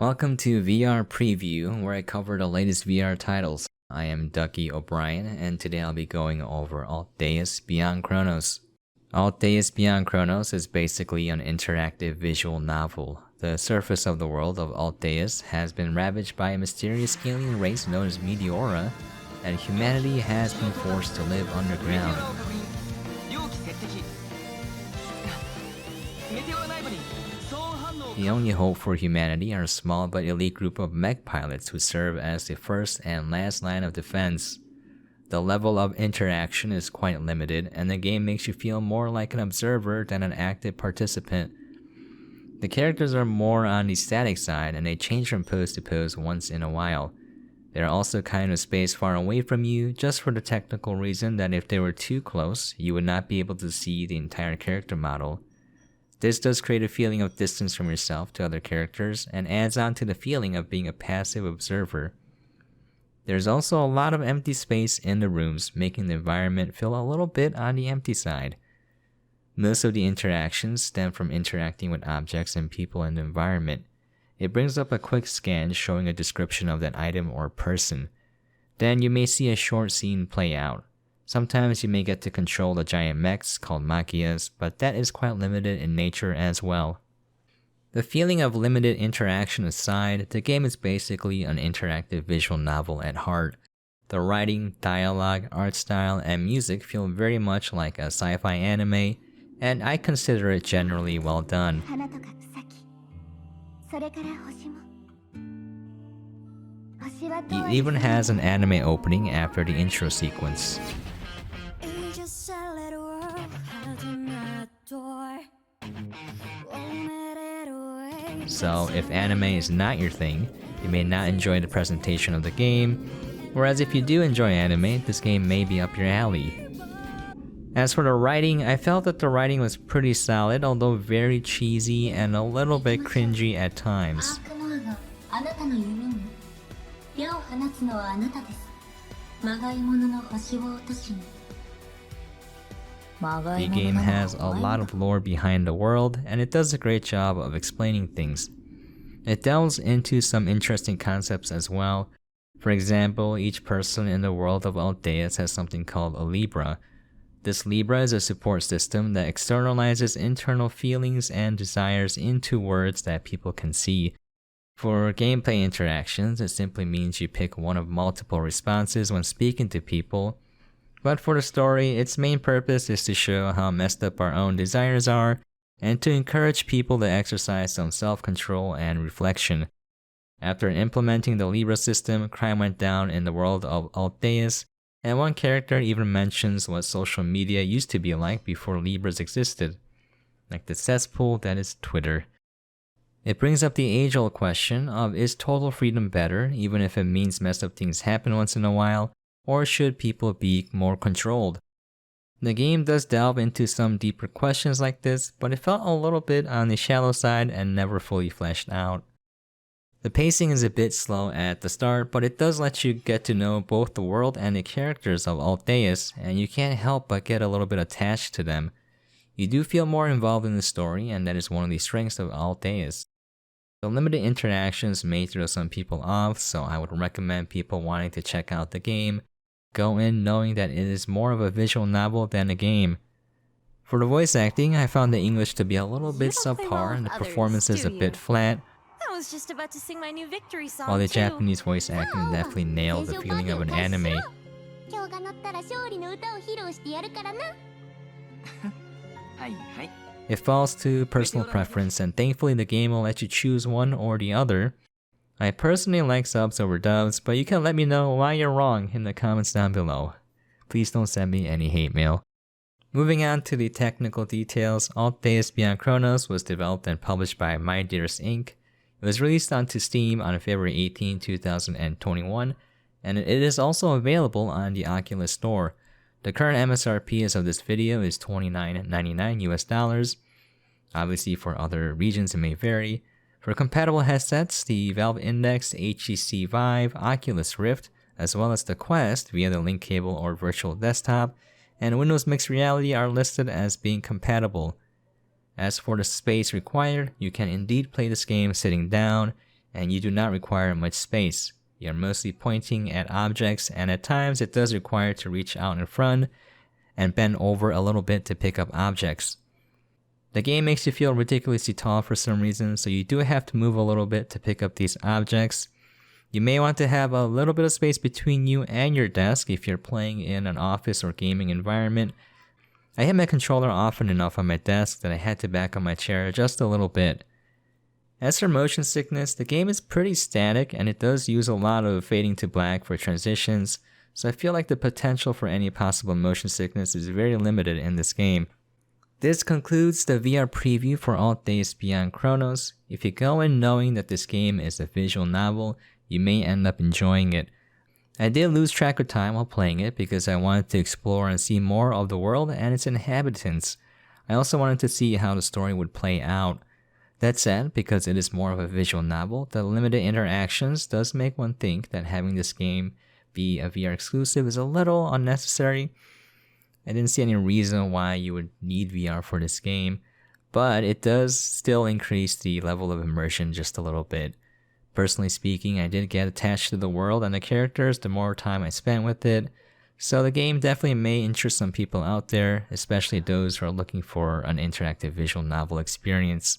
Welcome to VR Preview, where I cover the latest VR titles. I am duckyobrien, and today I'll be going over ALTDEUS Beyond Chronos. ALTDEUS Beyond Chronos is basically an interactive visual novel. The surface of the world of ALTDEUS has been ravaged by a mysterious alien race known as Meteora, and humanity has been forced to live underground. The only hope for humanity are a small but elite group of mech pilots who serve as the first and last line of defense. The level of interaction is quite limited, and the game makes you feel more like an observer than an active participant. The characters are more on the static side, and they change from pose to pose once in a while. They are also kind of spaced far away from you, just for the technical reason that if they were too close, you would not be able to see the entire character model. This does create a feeling of distance from yourself to other characters, and adds on to the feeling of being a passive observer. There's also a lot of empty space in the rooms, making the environment feel a little bit on the empty side. Most of the interactions stem from interacting with objects and people in the environment. It brings up a quick scan showing a description of that item or person. Then you may see a short scene play out. Sometimes you may get to control the giant mechs called machias, but that is quite limited in nature as well. The feeling of limited interaction aside, the game is basically an interactive visual novel at heart. The writing, dialogue, art style, and music feel very much like a sci-fi anime, and I consider it generally well done. It even has an anime opening after the intro sequence. So if anime is not your thing, you may not enjoy the presentation of the game, whereas if you do enjoy anime, this game may be up your alley. As for the writing, I felt that the writing was pretty solid, although very cheesy and a little bit cringy at times. The game has a lot of lore behind the world, and it does a great job of explaining things. It delves into some interesting concepts as well. For example, each person in the world of ALTDEUS has something called a Libra. This Libra is a support system that externalizes internal feelings and desires into words that people can see. For gameplay interactions, it simply means you pick one of multiple responses when speaking to people. But for the story, its main purpose is to show how messed up our own desires are, and to encourage people to exercise some self-control and reflection. After implementing the Libra system, crime went down in the world of ALTDEUS, and one character even mentions what social media used to be like before Libras existed, like the cesspool that is Twitter. It brings up the age-old question of, is total freedom better, even if it means messed up things happen once in a while, or should people be more controlled? The game does delve into some deeper questions like this, but it felt a little bit on the shallow side and never fully fleshed out. The pacing is a bit slow at the start, but it does let you get to know both the world and the characters of ALTDEUS, and you can't help but get a little bit attached to them. You do feel more involved in the story, and that is one of the strengths of ALTDEUS. The limited interactions may throw some people off, so I would recommend people wanting to check out the game go in knowing that it is more of a visual novel than a game. For the voice acting, I found the English to be a little bit subpar and the performances a bit flat, I was just about to sing my new victory song while the too. Japanese voice acting definitely nailed the feeling of an anime. It falls to personal preference, and thankfully the game will let you choose one or the other. I personally like subs over dubs, but you can let me know why you're wrong in the comments down below. Please don't send me any hate mail. Moving on to the technical details, ALTDEUS Beyond Chronos was developed and published by MyDearest Inc. It was released onto Steam on February 18, 2021, and it is also available on the Oculus Store. The current MSRP as of this video is $29.99 US. Obviously for other regions it may vary. For compatible headsets, the Valve Index, HTC Vive, Oculus Rift, as well as the Quest via the link cable or virtual desktop, and Windows Mixed Reality are listed as being compatible. As for the space required, you can indeed play this game sitting down. and you do not require much space. You're mostly pointing at objects, and at times it does require to reach out in front and bend over a little bit to pick up objects. The game makes you feel ridiculously tall for some reason, so you do have to move a little bit to pick up these objects. You may want to have a little bit of space between you and your desk if you're playing in an office or gaming environment. I hit my controller often enough on my desk that I had to back up my chair just a little bit. As for motion sickness, the game is pretty static and it does use a lot of fading to black for transitions, so I feel like the potential for any possible motion sickness is very limited in this game. This concludes the VR preview for ALTDEUS Beyond Chronos. If you go in knowing that this game is a visual novel, you may end up enjoying it. I did lose track of time while playing it because I wanted to explore and see more of the world and its inhabitants. I also wanted to see how the story would play out. That said, because it is more of a visual novel, the limited interactions does make one think that having this game be a VR exclusive is a little unnecessary. I didn't see any reason why you would need VR for this game, but it does still increase the level of immersion just a little bit. Personally speaking, I did get attached to the world and the characters the more time I spent with it, so the game definitely may interest some people out there, especially those who are looking for an interactive visual novel experience.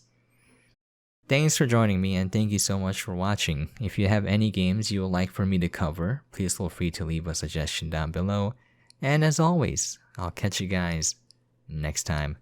Thanks for joining me and thank you so much for watching. If you have any games you would like for me to cover, please feel free to leave a suggestion down below. And as always, I'll catch you guys next time.